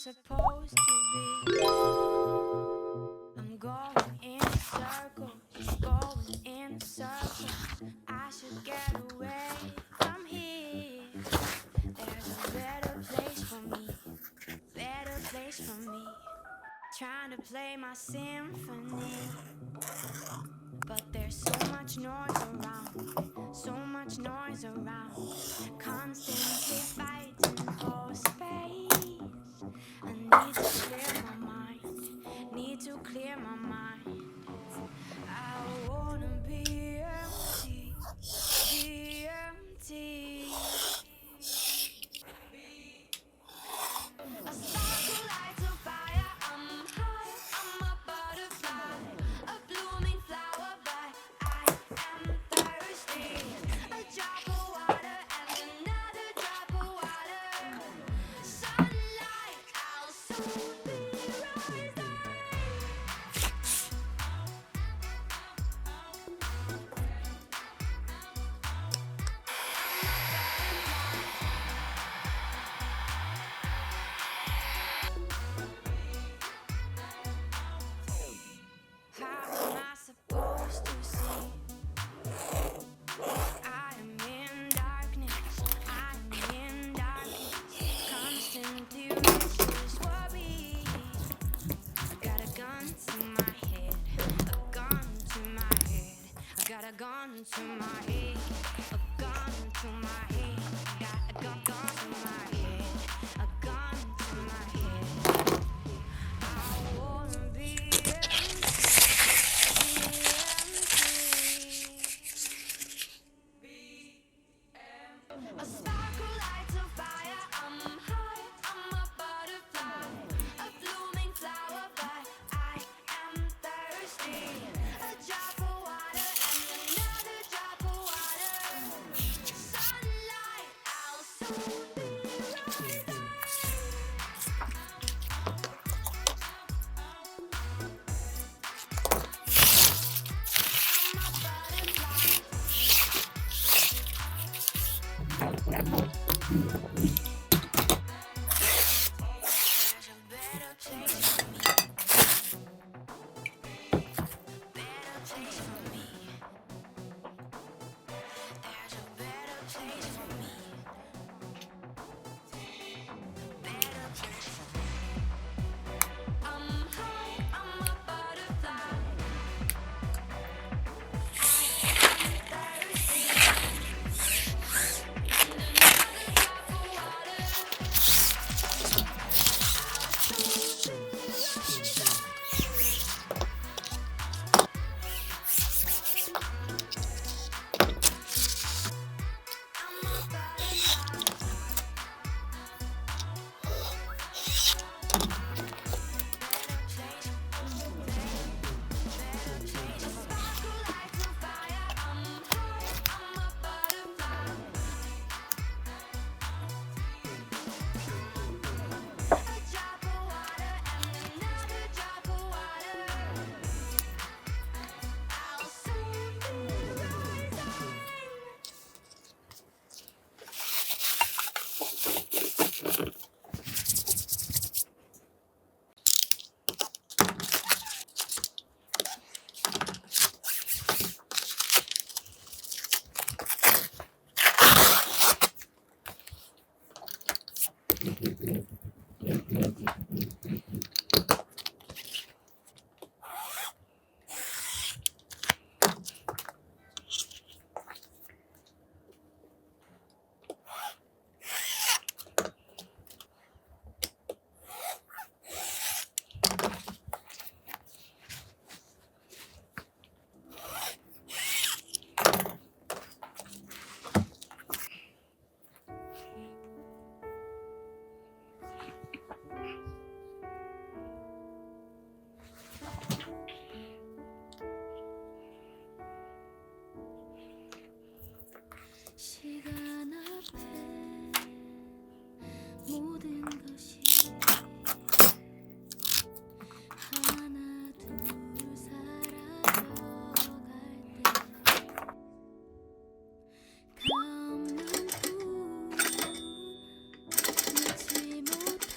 supposed to be? I'm going in circles, going in circles. I should get away from here. There's a better place for me, better place for me. Trying to play my symphony, but there's so much noise around, so much noise around. Constantly fighting for space. I need to clear my mind, need to clear my mind. I wanna be empty, be empty. A sparkle lights a fire. I'm high, I'm a butterfly, a blooming flower, but I am thirsty. A drop of water and another drop of water. Sunlight, I'll soon be rising. How am I supposed to see? I am in darkness, I am in darkness. Constantly restless worry. I got a gun to my head, a gun to my head. I got a gun to my head, a gun to my head. Got a gun to my head, a gun to my head. I wanna be a sparkle lights a fire. I'm high, I'm a butterfly, a blooming flower, but I am thirsty. A drop of water and another drop of water. Sunlight, I'll soon be rising. I'm a butterfly. There's a better place for me, better place for me. There's a better place for me, better place for me. I'm high, I'm a butterfly. Thirsty. Another drop of water. I'm a butterfly. Better place, better place. Sparkle lights a fire. I'm high, I'm a butterfly. A drop of water and another drop of water. I'll soon be rising. 시간 앞에 모든 것이 하나 둘 사라져갈 때 감는 꿈 잊지 못해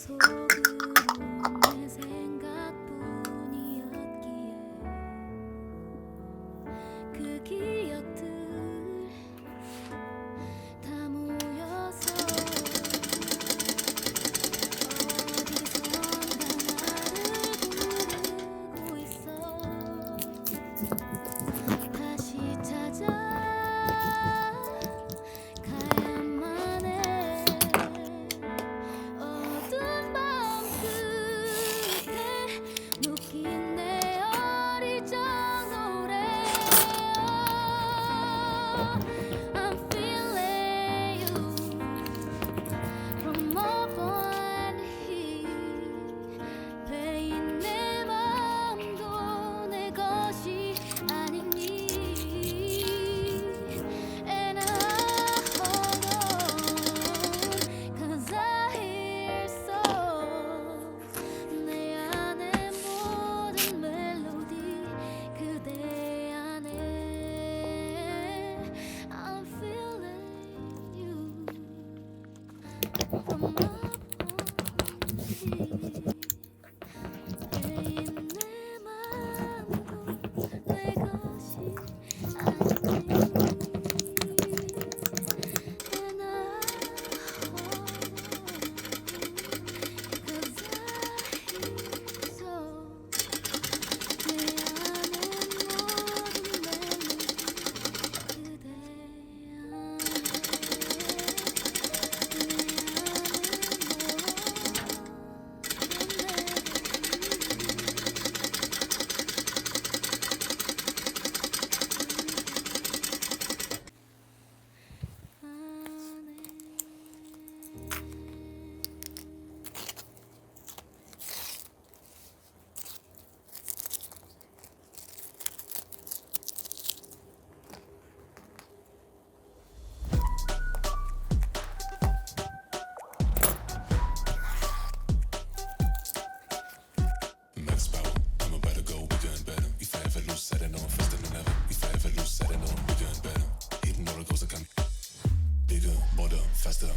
속으로 내 생각뿐이었기에 그 기억들 다 모여서 어디선가 나를 부르고 있어. 다시 찾아가야만 해. 어두운 밤 끝에 묶인 내 어릴 적 노래. I'm feeling you from up on here. 베인 내 맘도 내 것이 아니니. And I hold on, 'cause I hear so 내 안에 모든 멜로디 그대 안에. I'm feeling you from up on here. 베인 내 맘도 내 것이 아니니. And I hold on, 'cause I hear so 내 안에 모든 멜로디 그대 Max power, I'm about to go bigger and better. If I ever lose sight, I know I'm faster than ever. If I ever lose sight, I know I'm bigger and better. Hitting all the goals, I come bigger, bolder, faster.